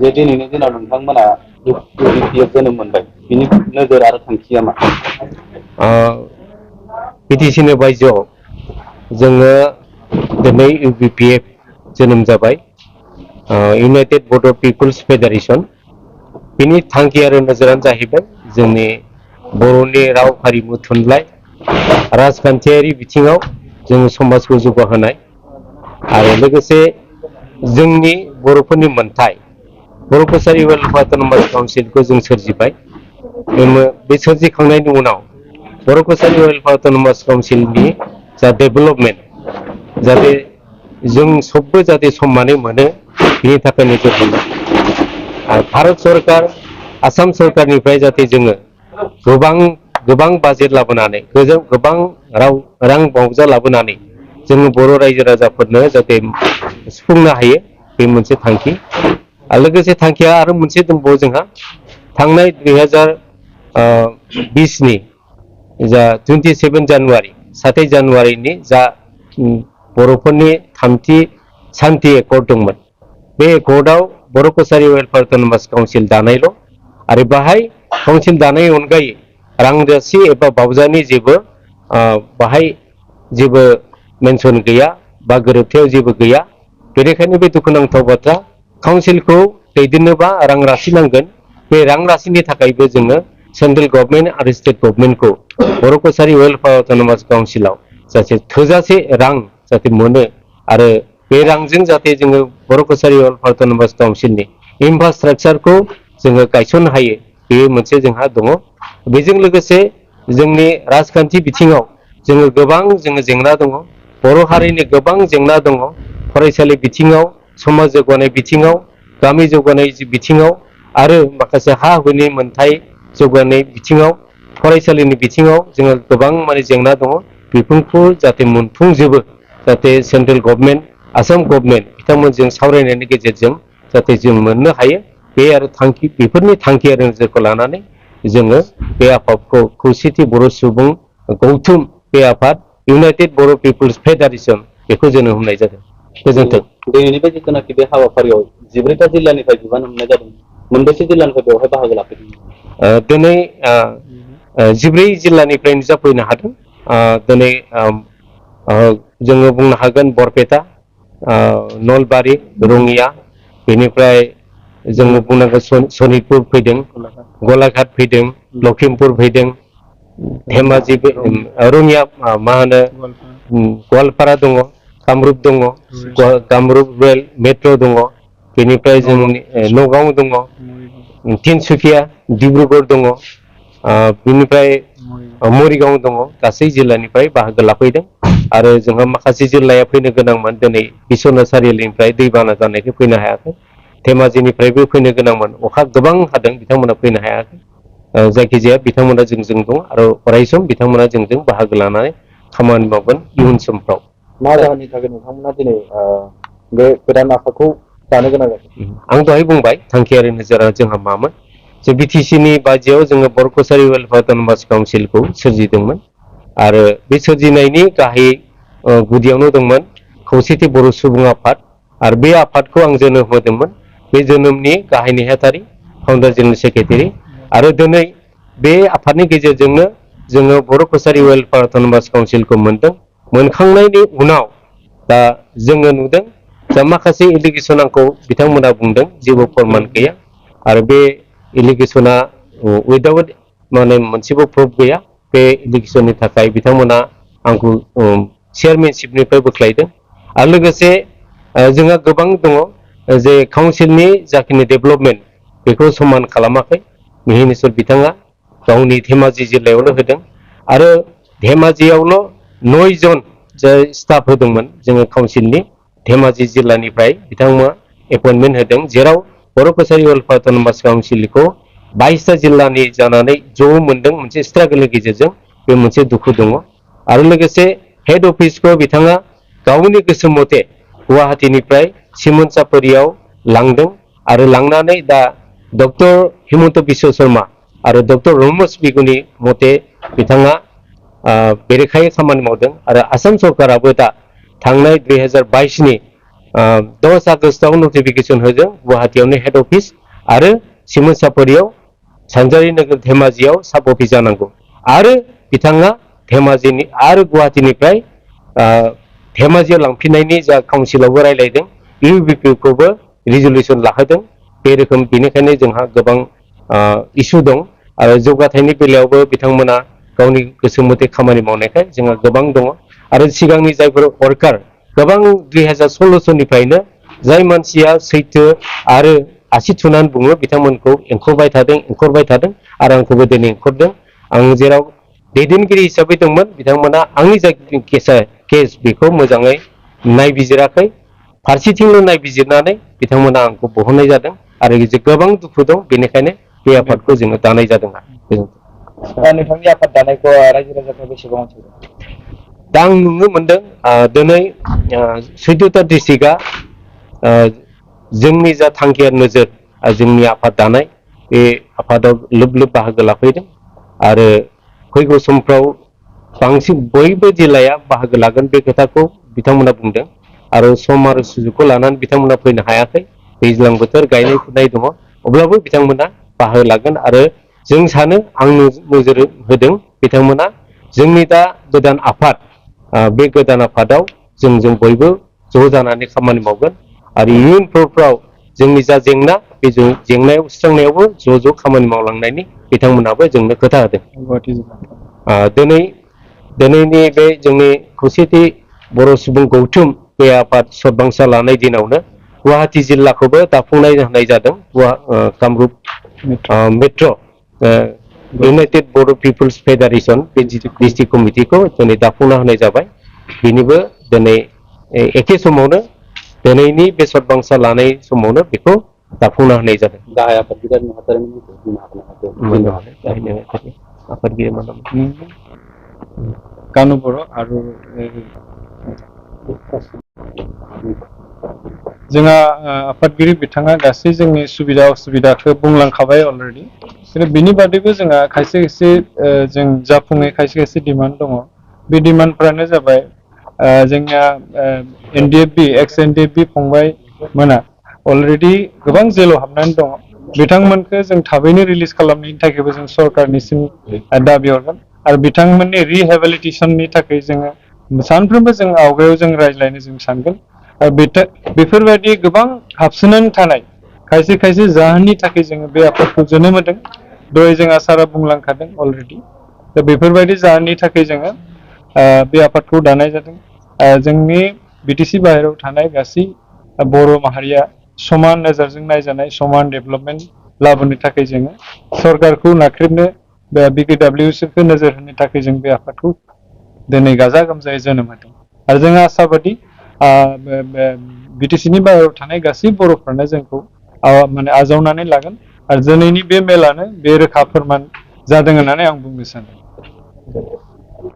जे दिनैनि दिनाव नोंथांमोना UPPF जोनोम मोनबाय बिनि नोजोर आरो थांखिया मा? बिटिसिनि बायजोआव जोङो दिनै UPPF जोनोम जाबाय, इउनाइटेड बड' पिपुल्स फेडारेसन। बिनि थांखि आरो नोजोरानो जाहैबाय जोंनि बर'नि राव हारिमु थुनलाइ राजखान्थियारि बिथिङाव जों समाजखौ जौगाहोनाय आरो लोगोसे जोंनि बर'फोरनि मोनथाय बर' कसारि वेलफेयार अट'नमास काउन्सिलखौ जों सोरजिबाय। बे सोरजिखांनायनि उनाव बर' कसारि वेलफेयार अट'नमास काउन्सिलनि जा डेभेलपमेन्ट जाहाथे जों सबबो जाहाथे समानै मोनो बिनि थाखाय नोजोर होनाय आरो भारत सरकार आसाम सरकारनिफ्राय जाहाथे जोङो गोबां बाजेट लाबोनानै गोबां रां बावजा लाबोनानै जोङो बर' रायजो राजाफोरनो जाहाथे सुफुंनो हायो, बे मोनसे थांखि। आरो लोगोसे थांखिया आरो मोनसे दंबावो जोंहा थांनाय 2020नि जा 27 जानुवारि 7 जानुवारिनि जा बर'फोरनि थामथि सान्थि एकर्ड दंमोन, बे एकर्डआव बर' कसारि वेलफेयार अट'नमास काउन्सिल दानायल' आरो बाहाय काउन्सिल दानाय अनगायै रां जासि एबा बावजानि जेबो बाहाय जेबो मेनसन गैया बा गोरोबथायाव जेबो गैया। बेनिखायनो बे दुखुनांथाव बाथ्रा, काउन्सिलखौ दैदेननोबा रां राशि नांगोन। बे रां राशिनि थाखायबो जोङो सेन्ट्रेल गभर्नमेन्ट आरो स्टेट गभर्नमेन्टखौ बर' कसारि वेलफेयार अट'नमास काउन्सिलाव जाहाथे थोजासे रां जाहाथे मोनो आरो बे रांजों जाहाथे जोङो बर' कसारि वेलफेयार अट'नमास काउन्सिलनि इनफ्रास्ट्राक्चारखौ जोङो गायसननो हायो, बे मोनसे जोंहा दङ। बेजों लोगोसे जोंनि राजखान्थि बिथिङाव जोङो जेंना दङ, बर' हारिनि गोबां जेंना दङ। फरायसालि बिथिङाव, समाज जौगानाय बिथिङाव, गामि जौगानाय बिथिङाव आरो माखासे हा हुनि मोनथाय जौगानाय बिथिङाव, फरायसालिनि बिथिङाव जोङो गोबां जेंना दङ। बेफोरखौ जाहाथे मोनफुंजोबो, जाहाथे सेन्ट्रेल गभर्नमेन्ट आसाम गभर्नमेन्ट बिथांमोनजों सावरायनायनि गेजेरजों जाहाथे जों मोननो हायो, बे आरो बेफोरनि थांखि आरो नोजोरखौ लानानै जोङो बे आफादखौ खौसेथि बर' सुबुं गौथुम बे आफाद इउनाइटेड बर' पिपुल्स फेडारेसन बेखौ जोनोम होनाय जादों। गोजोन्थों। दिनैनि बायदि जेनाखि बे हाबाफारियाव 14टा जिल्लानिफ्राय बिबान मोननाय जादों, मोनबेसे जिल्लानिफ्राय बेवहाय बाहागो लाफैदों? दिनै 14 जिल्लानिफ्राय नुजाफैनो हादों। दिनै जोङो बुंनो हागोन बरपेटा, नलबारि, रङिया, बेनिफ्राय जोङो बुंनांगोन सनितपुर फैदों, गलाघाट फैदों, लखिमपुर फैदों, धेमाजि, रङिया मा होनो गवालपारा दङ, कामरुप दङ, कामरुप रुरेल मेट्र' दङ, बेनिफ्राय जोंनि नगाव दङ, तिनसुकिया, डिब्रुगड़ दङ, बेनिफ्राय मरिगाव दङ। गासै जिल्लानिफ्राय बाहागो लाफैदों आरो जोंहा माखासे जिल्लाया फैनो गोनांमोन, दिनै बिश्वनाथ सारिआलिनिफ्राय दैबाना जानायखौ फैनो हायाखै। धेमाजिनिफ्रायबो फैनो गोनांमोन, अखा गोबां हादों, बिथांमोना फैनो हायाखै। जायखिजाया बिथांमोना जोंजों दं आरो अरायसम बिथांमोना जोंजों बाहागो लानानै खामानि मावगोन इयुन समफ्राव। मा जाहोननि थाखाय नोंथांमोना दिनै बे गोदान आफादखौ दानो गोनां जादों? आं दहाय बुंबाय थांखियारि नोजोरा जोंहा मामोन। जे बिटिसिनि बायजोआव जोङो बर' कसारि वेलफेयार अट'नमास काउन्सिलखौ सोरजिदोंमोन आरो बे सोरजिनायनि गाहाय गुदियावनो दंमोन खौसेथि बर' सुबुं आफाद आरो बे आफादखौ आं जोनोम होदोंमोन। बे जोनोमनि गाहाय नेहाथारि फाउन्डार जेनेरेल सेक्रेटारि आरो दिनै बे आफादनि गेजेरजोंनो जोङो बर' कसारि वेलफेयार अट'नमास काउन्सिलखौ मोनदों। मोनखांनायनि उनाव दा जोङो नुदों जा माखासे एलिगेसन आंखौ बिथांमोना बुंदों जेबो फोरमान गैया आरो बे एलिगेसना उइदाउट मोनसेबो प्रुफ गैया। बे एलिगेसननि थाखाय बिथांमोना आंखौ चेयारमेनशिपनिफ्राय बोख्लायदों आरो लोगोसे जोंहा गोबां दङ जे काउन्सिलनि जाखिनि डेभेलपमेन्ट बेखौ समान खालामाखै। मिहिनेश्वर बिथाङा गावनि धेमाजि जिल्लायावल' होदों आरो धेमाजियावल' 9 जन जाय स्टाफ होदोंमोन जोङो काउन्सिलनि धेमाजि जिल्लानिफ्राय बिथांमोना एपइन्टमेन्ट होदों, जेराव बर' कसारि वेलफेयार अट'नमास काउन्सिलखौ 22टा जिल्लानि जानानै ज' मोनदों मोनसे स्ट्रागोलनि गेजेरजों। बे मोनसे दुखु दङ आरो लोगोसे हेड अफिसखौ बिथाङा गावनि गोसो मथे गुवाहाटीनिफ्राय सिमोन सापरियाव लांदों आरो लांनानै दा डक्टर हिमन्त बिश्व शर्मा आरो डक्टर रमेश बिगुनि मथे बिथाङा बेरेखायै खामानि मावदों आरो आसाम सरकाराबो दा थांनाय 2022नि 10 आगस्टआव नटिफिकेसन होदों गुवाहाटीयावनो हेड अफिस आरो सिमोनसापरियाव सानजारि नोगोर धेमाजियाव साब अफिस जानांगौ आरो बिथाङा धेमाजिनि आरो गुवाहाटीनिफ्राय धेमाजियाव लांफिननायनि जा काउन्सिलावबो रायलायदों इउबिपिखौबो रिजलिउसन लाहोदों बे रोखोम बेनिखायनो जोंहा गोबां इसु दं आरो जौगाथायनि बेलायावबो बिथांमोना गावनि गोसो मथे खामानि मावनायखाय जोंहा गोबां दङ आरो सिगांनि जायफोर वर्कार गोबां 2016 जाय मानसिया सैथो आरो आसि थुनानै बुङो बिथांमोनखौ एंखरबाय थादों आरो आंखौबो दिनै एंखरदों आं जेराव दैदेनगिरि हिसाबै दंमोन बिथांमोना आंनि जाय केस बेखौ मोजाङै नायबिजिराखै फारसेथिंल' नायबिजिरनानै बिथांमोना आंखौ बहननाय जादों आरो गोबां दुखु दं बेनिखायनो बे आफादखौ जोङो दानाय जादों आरो नोंथांनि आफाद दानायखौ रायजो राजाफ्रा बेसेबां अनसायदों दा आं नुनो मोनदों दिनै 14था डिस्ट्रिक्टआ जोंनि जा थांखि आरो नोजोर जोंनि आफाद दानाय बे आफादाव लोब लोब बाहागो लाफैदों आरो फैगौ समफ्राव बांसिन बयबो जिल्लाया बाहागो लागोन बे खोथाखौ बिथांमोना बुंदों आरो सम आरो सुजुगखौ लानानै बिथांमोना फैनो हायाखै दैज्लां बोथोर गायनाय फुनाय दङ अब्लाबो बिथांमोना बाहागो लागोन आरो जों सानो आं नोजोर होदों बिथांमोना जोंनि दा गोदान आफाद बे गोदान आफादाव जों बयबो ज' जानानै खामानि मावगोन आरो इयुनफ्राव जोंनि जा जेंना बे जेंनायाव सुस्रांनायावबो ज' खामानि मावलांनायनि बिथांमोनाबो जोंनो खोथा होदों दिनैनि बे जोंनि खौसेथि बर' सुबुं गौथुम बे आफाद सदबांसा लानाय दिनावनो गुवाहाटी जिल्लाखौबो दाफुंनाय होनाय जादों कामरुप मेट्र' इउनाइटेड बर' पिपुल्स फेडारेसन बे डिस्ट्रिक्ट कमिटिखौ दिनै दाफुंना होनाय जाबाय बेनिबो दिनै एखे समावनो दिनैनि बे सदबांसा लानाय समावनो बेखौ दाफुंना होनाय जादों गाहाय आफादगिरि बुंनो हागोन आफादगिरि मानोमोन कानु बर' आरो जोंहा आफादगिरि बिथाङा गासै जोंनि सुबिदा असुबिदाखौ बुंलांखाबाय अलरेडि बिनि बादैबो जोंहा खायसे जों जाफुङै खायसे डिमान्ड दङ बे डिमान्डफ्रानो जाबाय जोंनिया एनडिएफबि एक्स एनडिएफबि फंबाय मोना अलरेडि गोबां जेलाव हाबनानै दङ बिथांमोनखौ जों थाबैनो रिलिज खालामनायनि थाखायबो जों सरकारनिसिम दाबि हरगोन आरो बिथांमोननि रिहेबिलिटेसननि थाखाय जोङो सानफ्रोमबो जों आवगायाव जों रायज्लायनो जों सानगोन बेफोरबायदि गोबां हाबसोनानै थानाय खायसे जाहोननि थाखाय जोङो बे आफादखौ जोनोम होदों दहाय जोंहा सारा बुंलांखादों अलरेडि दा बेफोरबायदि जाहोननि थाखाय जोङो बे आफादखौ दानाय जादों जोंनि बिटिसि बाहेरायाव थानाय गासै बर' माहारिया समान नोजोरजों नायजानाय समान डेभेलपमेन्ट लाबोनो थाखाय जोङो सरकारखौ नाख्रेबनो बे बिकेडब्लिउसिखौ नोजोर होनो थाखाय जों बे आफादखौ दिनै गाजा गोमजायै जोनोम होदों आरो जों आसाबादि बिटिसिनि बाहेरायाव थानाय गासै बर'फ्रानो जोंखौ माने आजावनानै लागोन आरो दिनैनि बे मेलानो बे रोखा फोरमान जादों होननानै आं बुंनो सानो